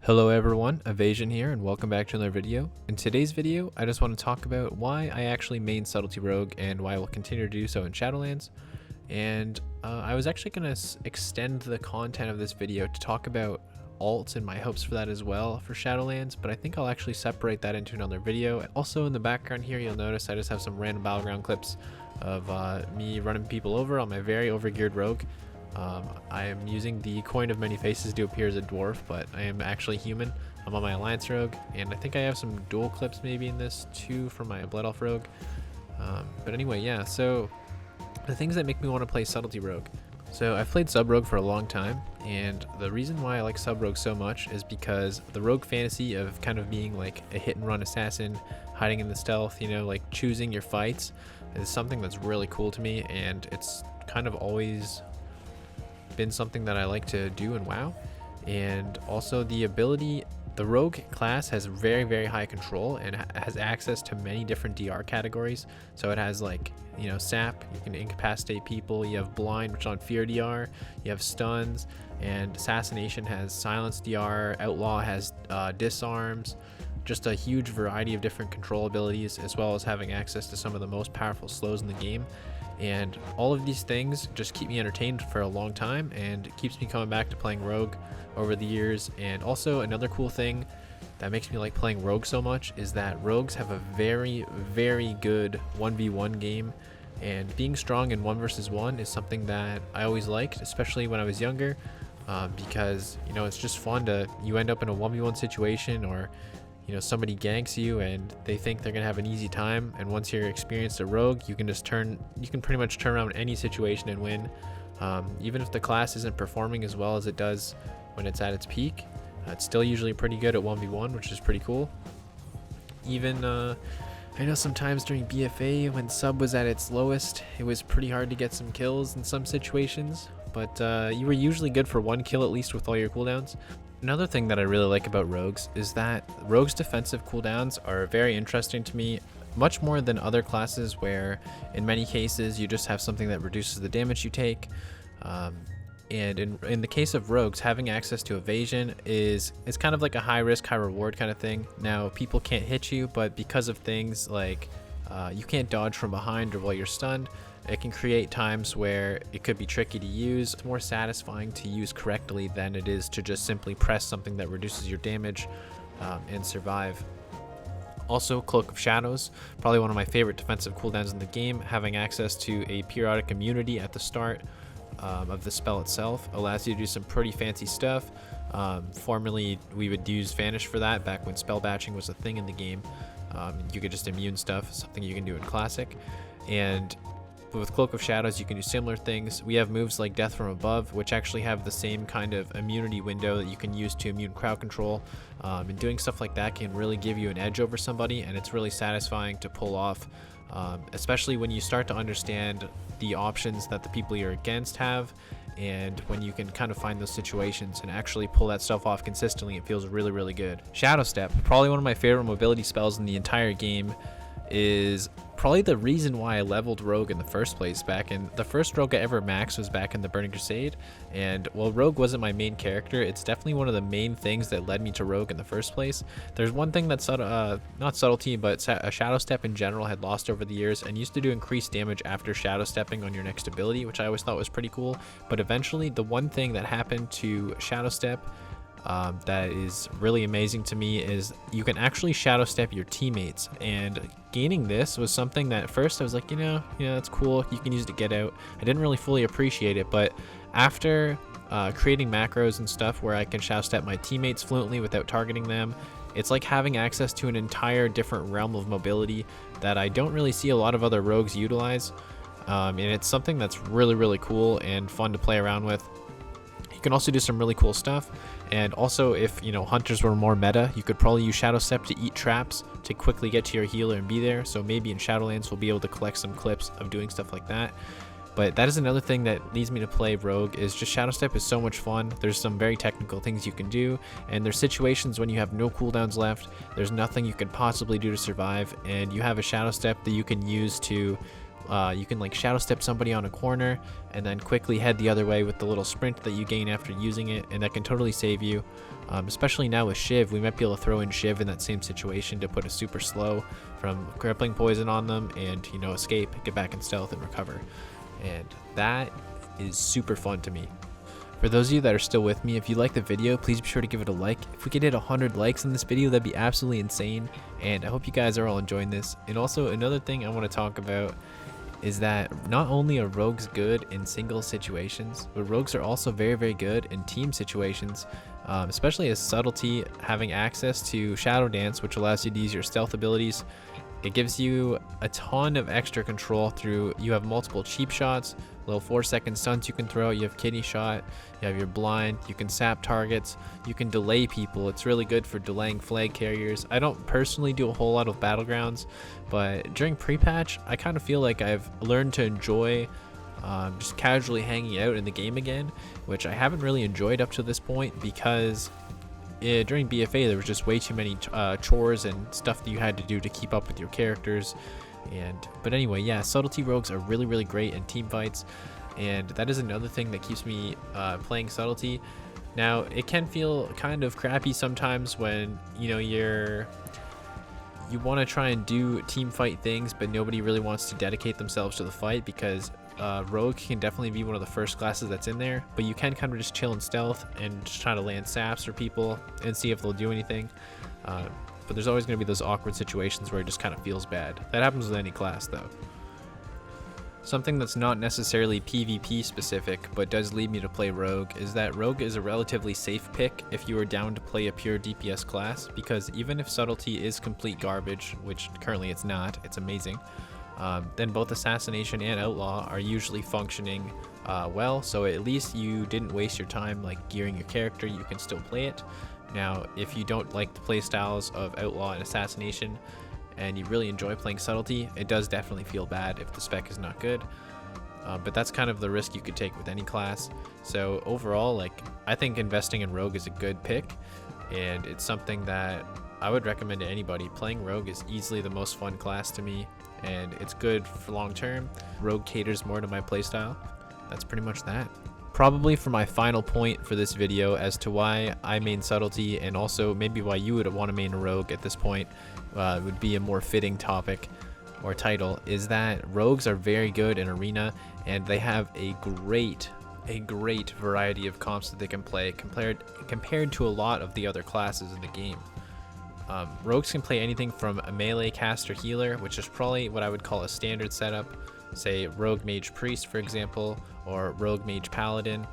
Hello everyone, Evasion here and welcome back to another video. In today's video, I just want to talk about why I actually main Subtlety Rogue and why I will continue to do so in Shadowlands. And I was actually going to extend the content of this video to talk about alts and my hopes for that as well for Shadowlands, but I think I'll actually separate that into another video. Also in the background here, you'll notice I just have some random battleground clips of me running people over on my very overgeared rogue. I am using the Coin of Many Faces to appear as a dwarf, but I am actually human. I'm on my Alliance rogue, and I think I have some dual clips maybe in this too for my Blood Elf rogue. But anyway, yeah, so the things that make me want to play Subtlety Rogue. So I've played Sub Rogue for a long time, and the reason why I like Sub Rogue so much is because the rogue fantasy of kind of being like a hit and run assassin, hiding in the stealth, you know, like choosing your fights is something that's really cool to me, and it's kind of always been something that I like to do in WoW. And also the ability, the rogue class has very high control and has access to many different DR categories. So it has, like, you know, sap, you can incapacitate people, you have blind, which is on fear DR, you have stuns, and assassination has silence DR, outlaw has disarms, just a huge variety of different control abilities, as well as having access to some of the most powerful slows in the game. And all of these things just keep me entertained for a long time, and it keeps me coming back to playing Rogue over the years. And also another cool thing that makes me like playing Rogue so much is that Rogues have a very good 1v1 game, and being strong in 1 versus 1 is something that I always liked, especially when I was younger, because, you know, it's just fun to, you end up in a 1v1 situation, or you know, somebody ganks you and they think they're gonna have an easy time, and once you're experienced a rogue, you can pretty much turn around any situation and win. Even if the class isn't performing as well as it does when it's at its peak, it's still usually pretty good at 1v1, which is pretty cool. Even I know sometimes during BFA, when Sub was at its lowest, it was pretty hard to get some kills in some situations, but you were usually good for 1 kill at least with all your cooldowns. Another thing that I really like about rogues is that rogues' defensive cooldowns are very interesting to me, much more than other classes where in many cases you just have something that reduces the damage you take. And in the case of rogues, having access to evasion is kind of like a high risk, high reward kind of thing. Now, people can't hit you, but because of things like you can't dodge from behind or while you're stunned, it can create times where it could be tricky to use. It's more satisfying to use correctly than it is to just simply press something that reduces your damage and survive. Also, Cloak of Shadows, probably one of my favorite defensive cooldowns in the game. Having access to a periodic immunity at the start of the spell itself allows you to do some pretty fancy stuff. Formerly, we would use Vanish for that back when spell batching was a thing in the game. You could just immune stuff, something you can do in Classic. And with Cloak of Shadows, you can do similar things. We have moves like Death from Above, which actually have the same kind of immunity window that you can use to immune crowd control. And doing stuff like that can really give you an edge over somebody, and it's really satisfying to pull off, especially when you start to understand the options that the people you're against have, and when you can kind of find those situations and actually pull that stuff off consistently, it feels really good. Shadow Step, probably one of my favorite mobility spells in the entire game, is probably the reason why I leveled Rogue in the first place. Back in the first Rogue I ever maxed was back in the Burning Crusade, and while Rogue wasn't my main character, it's definitely one of the main things that led me to Rogue in the first place. There's one thing that's not Subtlety, but a Shadow Step in general had lost over the years, and used to do increased damage after Shadow Stepping on your next ability, which I always thought was pretty cool. But eventually, the one thing that happened to Shadow Step that is really amazing to me is you can actually Shadow Step your teammates, and gaining this was something that at first I was like, you know, that's cool, you can use it to get out. I didn't really fully appreciate it, but after creating macros and stuff where I can Shadow Step my teammates fluently without targeting them, it's like having access to an entire different realm of mobility that I don't really see a lot of other rogues utilize, and it's something that's really cool and fun to play around with. You can also do some really cool stuff, and also if, you know, hunters were more meta, you could probably use Shadow Step to eat traps to quickly get to your healer and be there. So maybe in Shadowlands we'll be able to collect some clips of doing stuff like that. But that is another thing that leads me to play Rogue, is just Shadow Step is so much fun. There's some very technical things you can do, and there's situations when you have no cooldowns left, there's nothing you could possibly do to survive, and you have a Shadow Step that you can use to You can like shadow step somebody on a corner and then quickly head the other way with the little sprint that you gain after using it, and that can totally save you. Especially now with Shiv, we might be able to throw in Shiv in that same situation to put a super slow from crippling poison on them and, you know, escape, get back in stealth and recover. And that is super fun to me. For those of you that are still with me, if you like the video, please be sure to give it a like. If we could hit 100 likes in this video, that'd be absolutely insane. And I hope you guys are all enjoying this. And also another thing I want to talk about is that not only are rogues good in single situations, but rogues are also very, very good in team situations, especially as Subtlety having access to Shadow Dance, which allows you to use your stealth abilities. It gives you a ton of extra control through, you have multiple cheap shots, little 4-second stuns you can throw, you have kidney shot, you have your blind, you can sap targets, you can delay people. It's really good for delaying flag carriers. I don't personally do a whole lot of battlegrounds, but during pre-patch, I kind of feel like I've learned to enjoy just casually hanging out in the game again, which I haven't really enjoyed up to this point because during BFA there was just way too many chores and stuff that you had to do to keep up with your characters. But anyway, yeah, Subtlety rogues are really, really great in team fights, and that is another thing that keeps me playing Subtlety. Now, it can feel kind of crappy sometimes when, you know, you want to try and do team fight things, but nobody really wants to dedicate themselves to the fight, because rogue can definitely be one of the first classes that's in there, but you can kind of just chill in stealth and just try to land saps for people and see if they'll do anything. But there's always going to be those awkward situations where it just kind of feels bad. That happens with any class though. Something that's not necessarily PvP specific, but does lead me to play Rogue, is that Rogue is a relatively safe pick if you are down to play a pure DPS class, because even if Subtlety is complete garbage, which currently it's not, it's amazing, then both Assassination and Outlaw are usually functioning well, so at least you didn't waste your time like gearing your character, you can still play it. Now, if you don't like the playstyles of Outlaw and Assassination, and you really enjoy playing Subtlety, it does definitely feel bad if the spec is not good. But that's kind of the risk you could take with any class. So overall, like, I think investing in Rogue is a good pick, and it's something that I would recommend to anybody. Playing Rogue is easily the most fun class to me, and it's good for long term. Rogue caters more to my playstyle. That's pretty much that. Probably for my final point for this video as to why I main Subtlety, and also maybe why you would want to main a Rogue at this point, would be a more fitting topic or title, is that rogues are very good in arena, and they have a great variety of comps that they can play compared to a lot of the other classes in the game. Rogues can play anything from a melee caster healer, which is probably what I would call a standard setup, say Rogue Mage Priest for example, or Rogue Mage Paladin,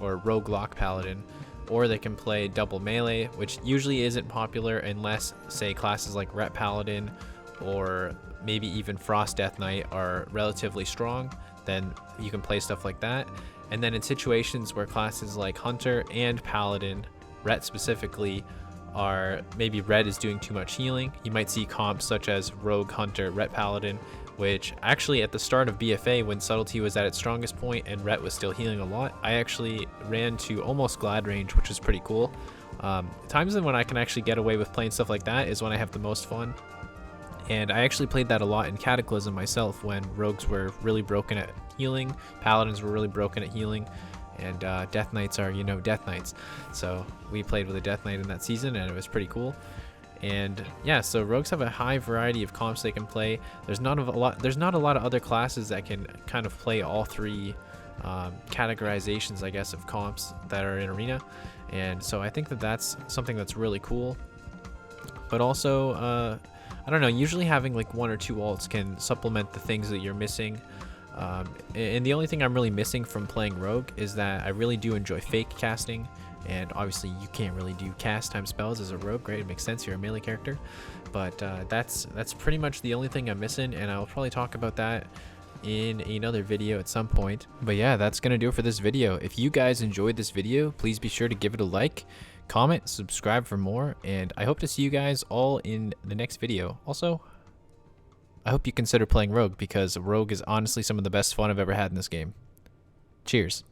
or Rogue Lock Paladin, or they can play double melee, which usually isn't popular unless, say, classes like Ret Paladin or maybe even Frost Death Knight are relatively strong. Then you can play stuff like that. And then in situations where classes like Hunter and Paladin, Ret specifically, are maybe Ret is doing too much healing, you might see comps such as Rogue Hunter, Ret Paladin, which actually at the start of BFA, when Subtlety was at its strongest point and Ret was still healing a lot, I actually ran to almost Glad range, which is pretty cool. Times when I can actually get away with playing stuff like that is when I have the most fun. And I actually played that a lot in Cataclysm myself, when rogues were really broken at healing, paladins were really broken at healing, and Death Knights are, you know, Death Knights. So we played with a Death Knight in that season, and it was pretty cool. And yeah, so rogues have a high variety of comps they can play. There's not a lot of other classes that can kind of play all three categorizations, I guess, of comps that are in arena. And so I think that that's something that's really cool. But also, I don't know, usually having like one or two ults can supplement the things that you're missing. And the only thing I'm really missing from playing Rogue is that I really do enjoy fake casting. And obviously you can't really do cast time spells as a rogue, right? It makes sense, you're a melee character. But that's pretty much the only thing I'm missing, and I'll probably talk about that in another video at some point. But yeah, that's gonna do it for this video. If you guys enjoyed this video, please be sure to give it a like, comment, subscribe for more, and I hope to see you guys all in the next video. Also, I hope you consider playing Rogue, because Rogue is honestly some of the best fun I've ever had in this game. Cheers.